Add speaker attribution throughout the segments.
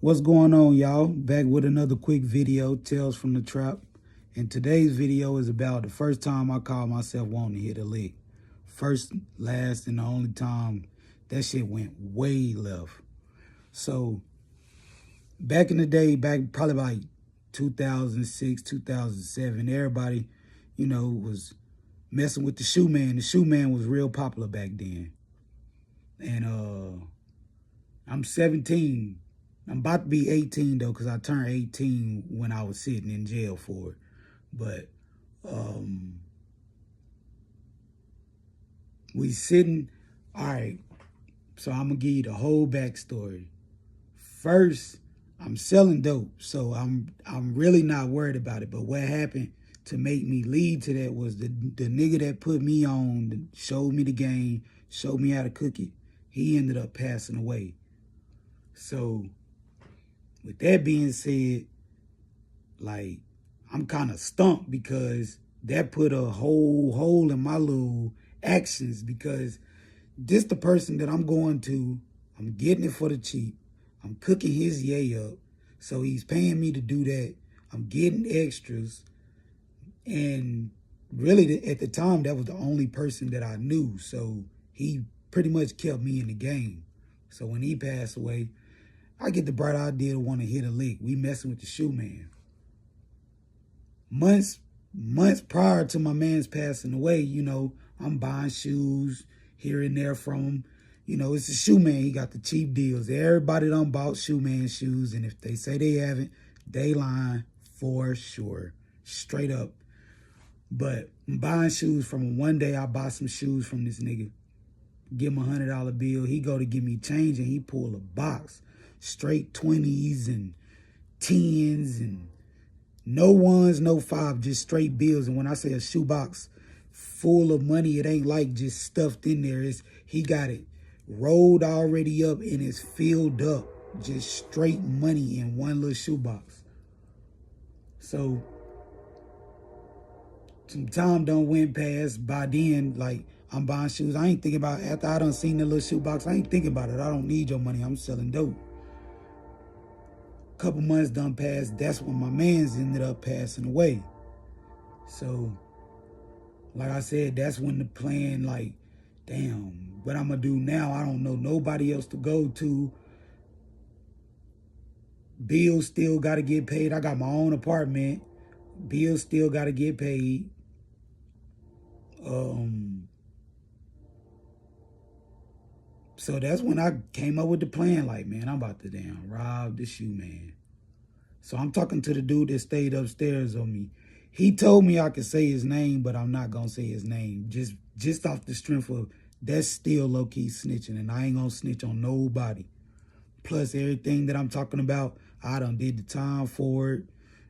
Speaker 1: What's going on, y'all? Back with another quick video, Tales from the Trap. And today's video is about the first time I called myself wanting to hit a lick. First, last, and the only time that shit went way left. So, back in the day, back probably like 2006, 2007, everybody, was messing with the shoe man. The shoe man was real popular back then. And I'm 17. I'm about to be 18 though, because I turned 18 when I was sitting in jail for it. But we sitting, all right, so I'm gonna give you the whole backstory. First, I'm selling dope, so I'm really not worried about it. But what happened to make me lead to that was the nigga that put me on, showed me the game, showed me how to cook it. He ended up passing away. So with that being said, like, I'm kind of stumped because that put a whole hole in my little actions, because this the person that I'm going to, I'm getting it for the cheap. I'm cooking his yay up. So he's paying me to do that. I'm getting extras. And really, at the time, that was the only person that I knew. So he pretty much kept me in the game. So when he passed away, I get the bright idea to want to hit a lick. We messing with the shoe man. Months prior to my man's passing away, I'm buying shoes here and there from him. It's a shoe man. He got the cheap deals. Everybody done bought shoe man shoes, and if they say they haven't, they lying for sure. Straight up. But I'm buying shoes from him. One day I buy some shoes from this nigga. Give him $100 bill. He go to give me change, and he pull a box. Straight 20s and 10s and no ones, no five, just straight bills. And when I say a shoebox full of money, it ain't like just stuffed in there. He got it rolled already up and it's filled up. Just straight money in one little shoebox. So some time done went past. By then, like, I'm buying shoes. I ain't thinking about, after I done seen the little shoebox, I ain't thinking about it. I don't need your money. I'm selling dope. Couple months done passed. That's when my man's ended up passing away. So, like I said, that's when the plan, like, damn, what I'm gonna do now? I don't know nobody else to go to. Bills still gotta get paid. I got my own apartment. Bills still gotta get paid. So that's when I came up with the plan, like, man, I'm about to damn rob the shoe man. So I'm talking to the dude that stayed upstairs on me. He told me I could say his name, but I'm not going to say his name. Just off the strength of, that's still low-key snitching, and I ain't going to snitch on nobody. Plus, everything that I'm talking about, I done did the time for it.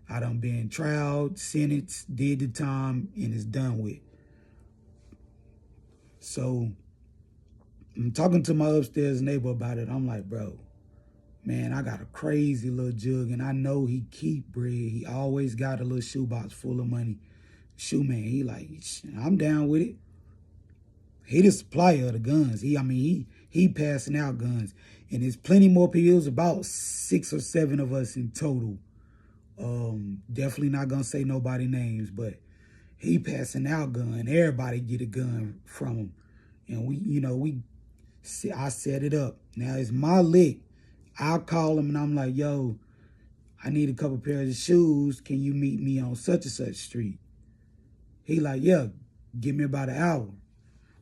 Speaker 1: I done been trialed, sentenced, did the time, and it's done with. So I'm talking to my upstairs neighbor about it. I'm like, bro, man, I got a crazy little jug, and I know he keep bread. He always got a little shoebox full of money. Shoe man, he like, I'm down with it. He the supplier of the guns. He passing out guns. And there's plenty more people. It was about 6 or 7 of us in total. Definitely not gonna say nobody names, but he passing out gun. Everybody get a gun from him. And I set it up. Now it's my lick. I'll call him and I'm like, yo, I need a couple pairs of shoes. Can you meet me on such and such street? He like, yeah, give me about an hour.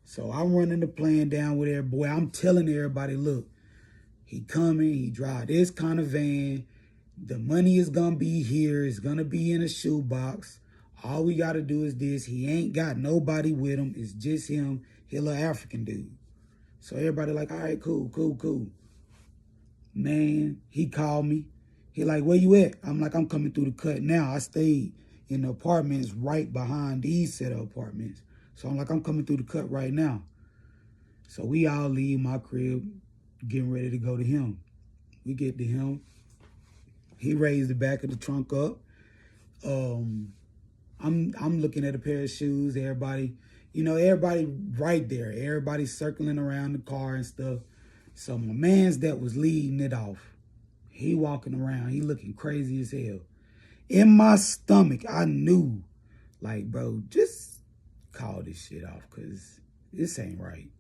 Speaker 1: So I'm running the plan down with everybody. Boy, I'm telling everybody, look, he coming, he drive this kind of van. The money is going to be here. It's going to be in a shoebox. All we got to do is this. He ain't got nobody with him. It's just him. He a little African dude. So everybody like, all right, cool. Man, he called me. He like, where you at? I'm like, I'm coming through the cut now. I stayed in the apartments right behind these set of apartments. So I'm like, I'm coming through the cut right now. So we all leave my crib, getting ready to go to him. We get to him. He raised the back of the trunk up. I'm looking at a pair of shoes. Everybody right there. Everybody circling around the car and stuff. So my man's that was leading it off. He walking around. He looking crazy as hell. In my stomach, I knew, like, bro, just call this shit off because this ain't right.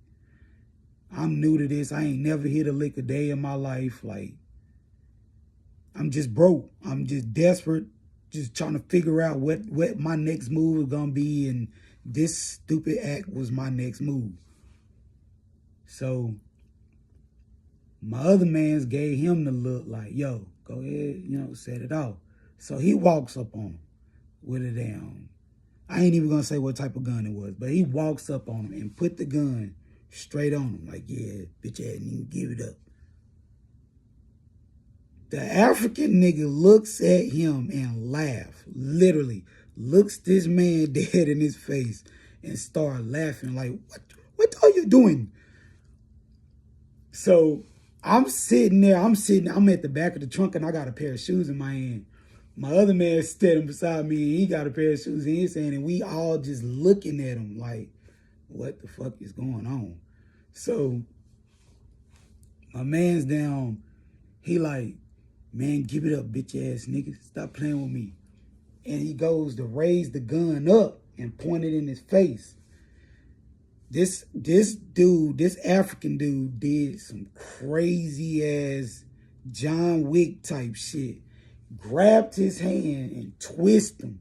Speaker 1: I'm new to this. I ain't never hit a lick a day in my life. Like, I'm just broke. I'm just desperate. Just trying to figure out what my next move is going to be. And this stupid act was my next move. So my other mans gave him the look like, yo, go ahead, set it off. So he walks up on him with a damn, I ain't even going to say what type of gun it was, but he walks up on him and put the gun straight on him. Like, yeah, bitch ass nigga, give it up. The African nigga looks at him and laughs. Literally looks this man dead in his face and start laughing like, what are you doing? So I'm sitting there, I'm at the back of the trunk and I got a pair of shoes in my hand. My other man standing beside me and he got a pair of shoes in his hand and we all just looking at him like, what the fuck is going on? So my man's down, he like, man, give it up, bitch ass nigga. Stop playing with me. And he goes to raise the gun up and point it in his face. This dude, this African dude did some crazy ass John Wick type shit. Grabbed his hand and twisted him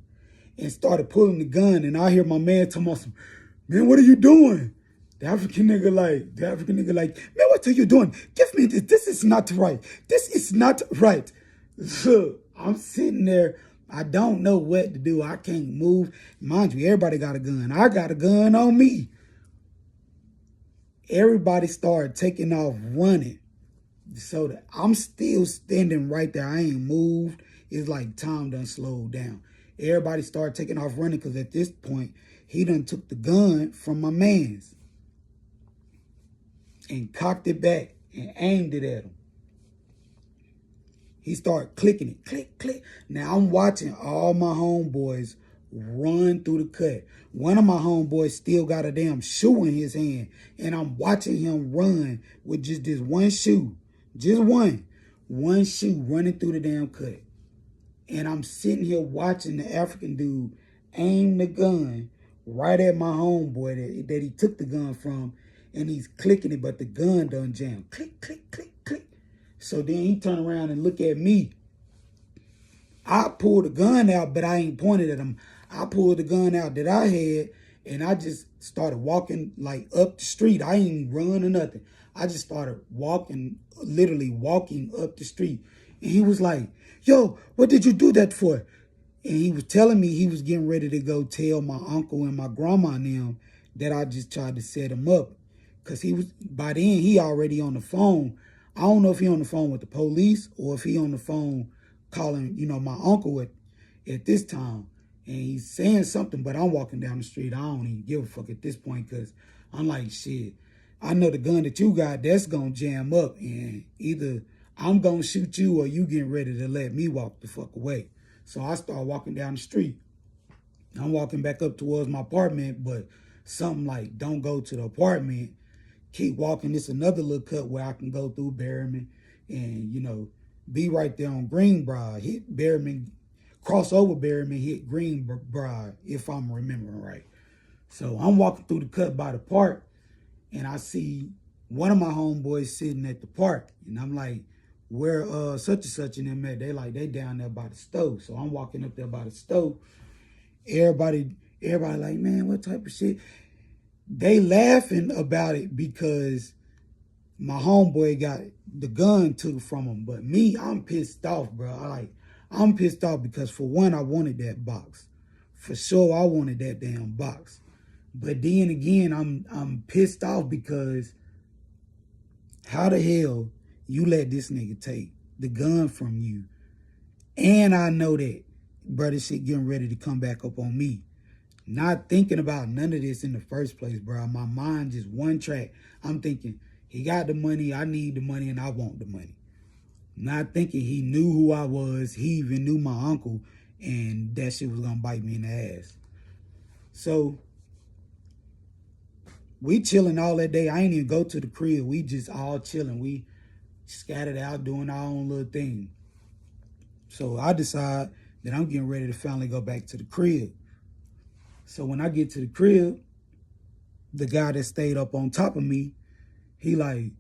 Speaker 1: and started pulling the gun. And I hear my man talking about, man, what are you doing? The African nigga like, man, what are you doing? Give me this. This is not right. This is not right. So I'm sitting there. I don't know what to do. I can't move. Mind you, everybody got a gun. I got a gun on me. Everybody started taking off running. So that I'm still standing right there. I ain't moved. It's like time done slowed down. Everybody started taking off running because at this point, he done took the gun from my man's and cocked it back and aimed it at him. He started clicking it, click, click. Now I'm watching all my homeboys run through the cut. One of my homeboys still got a damn shoe in his hand, and I'm watching him run with just this one shoe, just one shoe running through the damn cut. And I'm sitting here watching the African dude aim the gun right at my homeboy that he took the gun from, and he's clicking it, but the gun done jammed. Click, click, click, click. So then he turned around and look at me. I pulled the gun out, but I ain't pointed at him. I pulled the gun out that I had, and I just started walking like up the street. I ain't run or nothing. I just started walking, literally walking up the street. And he was like, yo, what did you do that for? And he was telling me he was getting ready to go tell my uncle and my grandma and them that I just tried to set him up. Because by then, he already on the phone. I don't know if he on the phone with the police or if he on the phone calling, my uncle at this time. And he's saying something, but I'm walking down the street. I don't even give a fuck at this point because I'm like, shit, I know the gun that you got, that's going to jam up. And either I'm going to shoot you or you getting ready to let me walk the fuck away. So I start walking down the street. I'm walking back up towards my apartment, but something like, don't go to the apartment. Keep walking. This another little cut where I can go through Berryman and, be right there on Greenbrier. Hit Berryman, cross over Berryman, hit Greenbrier, if I'm remembering right. So I'm walking through the cut by the park, and I see one of my homeboys sitting at the park. And I'm like, where such and such and them at? They down there by the stove. So I'm walking up there by the stove. Everybody like, man, what type of shit? They laughing about it because my homeboy got the gun took from him. But me, I'm pissed off, bro. I'm pissed off because for one, I wanted that box. For sure, I wanted that damn box. But then again, I'm pissed off because how the hell you let this nigga take the gun from you? And I know that, bro, this shit getting ready to come back up on me. Not thinking about none of this in the first place, bro. My mind just one track. I'm thinking, he got the money, I need the money, and I want the money. Not thinking he knew who I was. He even knew my uncle, and that shit was going to bite me in the ass. So we chilling all that day. I ain't even go to the crib. We just all chilling. We scattered out doing our own little thing. So I decide that I'm getting ready to finally go back to the crib. So when I get to the crib, the guy that stayed up on top of me, he like,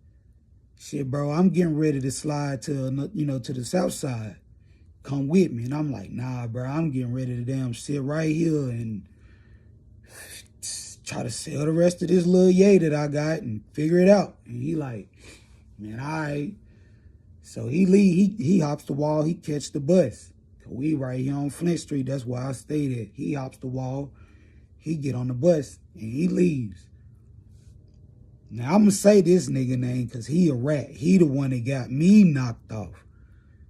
Speaker 1: shit, bro, I'm getting ready to slide to, to the south side. Come with me. And I'm like, nah, bro, I'm getting ready to damn sit right here and try to sell the rest of this little yay that I got and figure it out. And he like, man, all right. So he leave, he hops the wall, he catch the bus. We right here on Flint Street, that's where I stayed at. He hops the wall, he get on the bus, and he leaves. Now, I'm going to say this nigga name because he a rat. He the one that got me knocked off.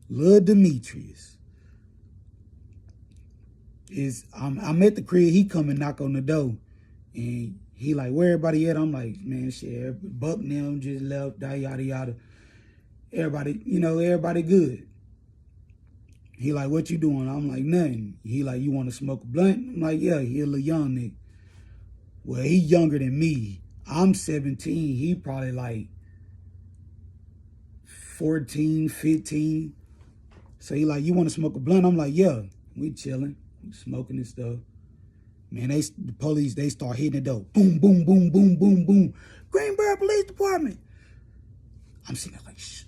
Speaker 1: Lil Demetrius. I'm at the crib, he come and knock on the door. And he like, where everybody at? I'm like, man, shit, Buck and them just left, yada, yada. Everybody, everybody good. He like, what you doing? I'm like, nothing. He like, you want to smoke a blunt? I'm like, yeah, he a little young nigga. Well, he younger than me. I'm 17. He probably like 14, 15. So he like, you want to smoke a blunt? I'm like, yeah, we chilling, smoking and stuff. Man, the police, they start hitting the door. Boom, boom, boom, boom, boom, boom. Greenboro Police Department. I'm sitting there like, shh.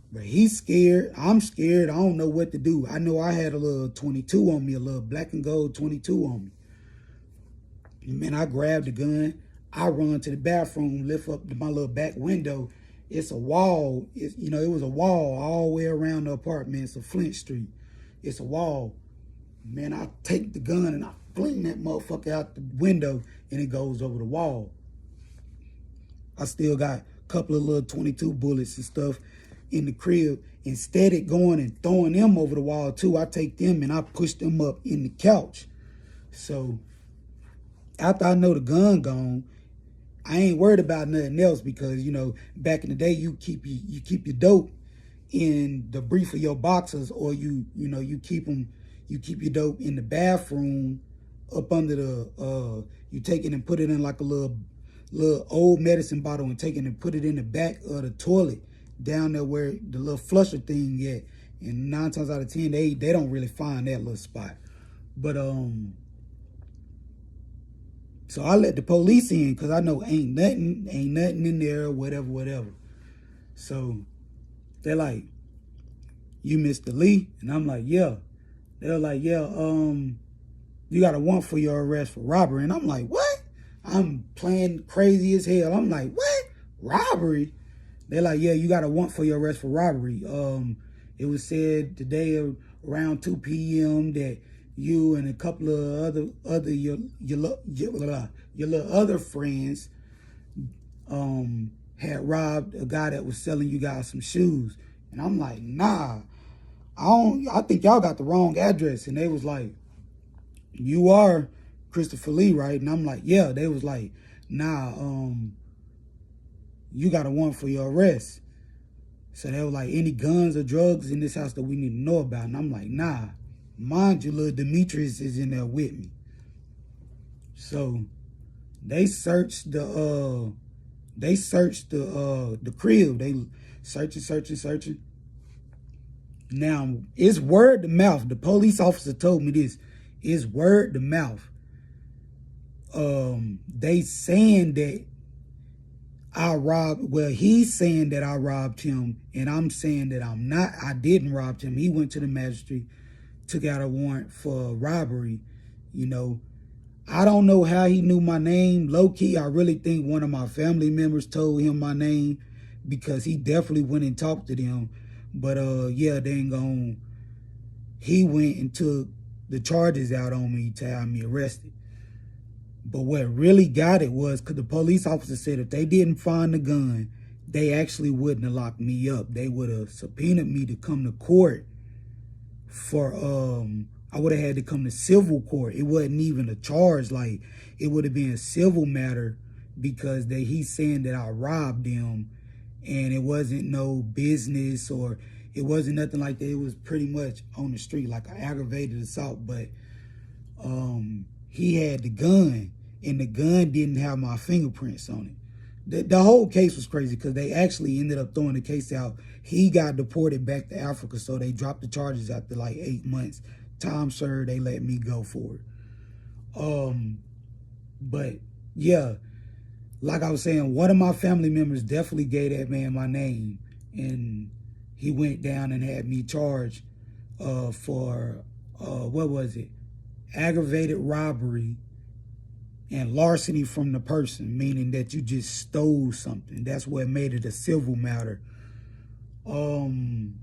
Speaker 1: But he's scared. I'm scared. I don't know what to do. I know I had a little 22 on me, a little black and gold 22 on me. And man, I grabbed the gun. I run to the bathroom, lift up my little back window. It's a wall. It was a wall all the way around the apartment. It's a Flint Street. It's a wall. Man, I take the gun and I fling that motherfucker out the window and it goes over the wall. I still got a couple of little 22 bullets and stuff in the crib. Instead of going and throwing them over the wall too, I take them and I push them up in the couch. So after I know the gun gone, I ain't worried about nothing else because, back in the day, you keep your dope in the brief of your boxers, or you keep your dope in the bathroom up under you take it and put it in like a little old medicine bottle and take it and put it in the back of the toilet down there where the little flusher thing at. And 9 times out of 10, they don't really find that little spot. But so I let the police in because I know ain't nothing in there, whatever. So they're like, you Mr. Lee? And I'm like, yeah. They're like, yeah, you got a warrant for your arrest for robbery. And I'm like, what? I'm playing crazy as hell. I'm like, what? Robbery? They're like, yeah, you got a warrant for your arrest for robbery. It was said today around 2 p.m. that you and a couple of your little other friends had robbed a guy that was selling you guys some shoes. And I'm like, nah, I think y'all got the wrong address. And they was like, you are Christopher Lee, right? And I'm like, yeah. They was like, nah, you got a warrant for your arrest. So they were like, any guns or drugs in this house that we need to know about? And I'm like, nah. Mind you, little Demetrius is in there with me. So they searched the crib. They searching. Now, it's word to mouth. The police officer told me this. It's word to mouth. They saying that he's saying that I robbed him, and I'm saying that I didn't rob him. He went to the magistrate, took out a warrant for robbery. I don't know how he knew my name. Low key, I really think one of my family members told him my name because he definitely went and talked to them. But yeah, he went and took the charges out on me to have me arrested. But what really got it was because the police officer said if they didn't find the gun, they actually wouldn't have locked me up. They would have subpoenaed me to come to court for, I would have had to come to civil court. It wasn't even a charge. Like, it would have been a civil matter because he's saying that I robbed them and it wasn't no business or it wasn't nothing like that. It was pretty much on the street, like an aggravated assault. But he had the gun and the gun didn't have my fingerprints on it. The whole case was crazy because they actually ended up throwing the case out. He got deported back to Africa, so they dropped the charges after like 8 months. Time served, they let me go for it. But yeah, like I was saying, one of my family members definitely gave that man my name, and he went down and had me charged for what was it? Aggravated robbery and larceny from the person, meaning that you just stole something. That's what made it a civil matter. Moral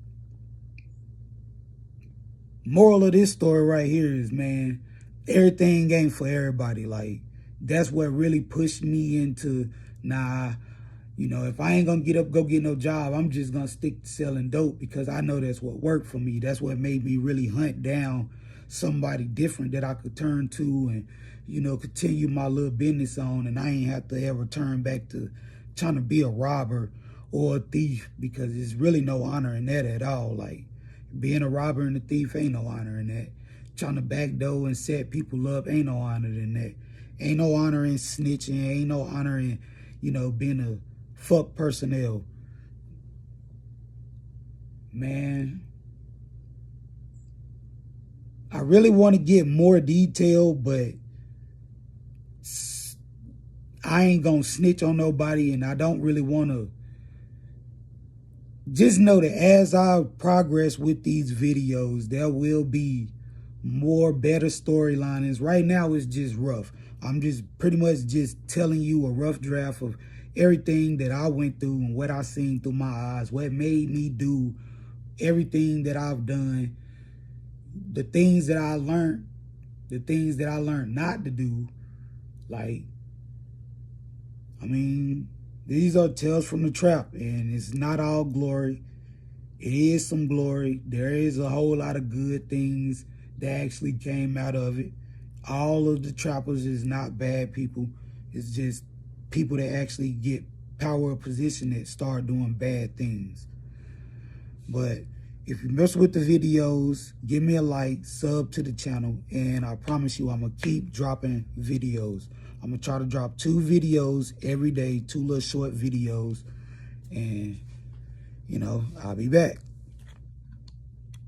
Speaker 1: of this story right here is, man, everything ain't for everybody. Like, that's what really pushed me into, nah, you know, if I ain't gonna go get no job, I'm just gonna stick to selling dope because I know that's what worked for me. That's what made me really hunt down somebody different that I could turn to and, you know, continue my little business on, and I ain't have to ever turn back to trying to be a robber or a thief, because there's really no honor in that at all. Like, being a robber and a thief ain't no honor in that. Trying to backdoor and set people up ain't no honor in that. Ain't no honor in snitching. Ain't no honor in, you know, being a fuck personnel. Man, I really want to get more detail, but I ain't gonna snitch on nobody, and I don't really want to. Just know that as I progress with these videos, there will be more better storylines. Right now, it's just rough. I'm just pretty much just telling you a rough draft of everything that I went through and what I seen through my eyes, what made me do everything that I've done, the things that I learned, the things that I learned not to do. Like, I mean, these are tales from the trap, and it's not all glory. It is some glory. There is a whole lot of good things that actually came out of it. All of the trappers is not bad people. It's just people that actually get power of position that start doing bad things. But if you mess with the videos, give me a like, sub to the channel, and I promise you I'm going to keep dropping videos. I'm going to try to drop 2 videos every day, 2 little short videos, and, you know, I'll be back.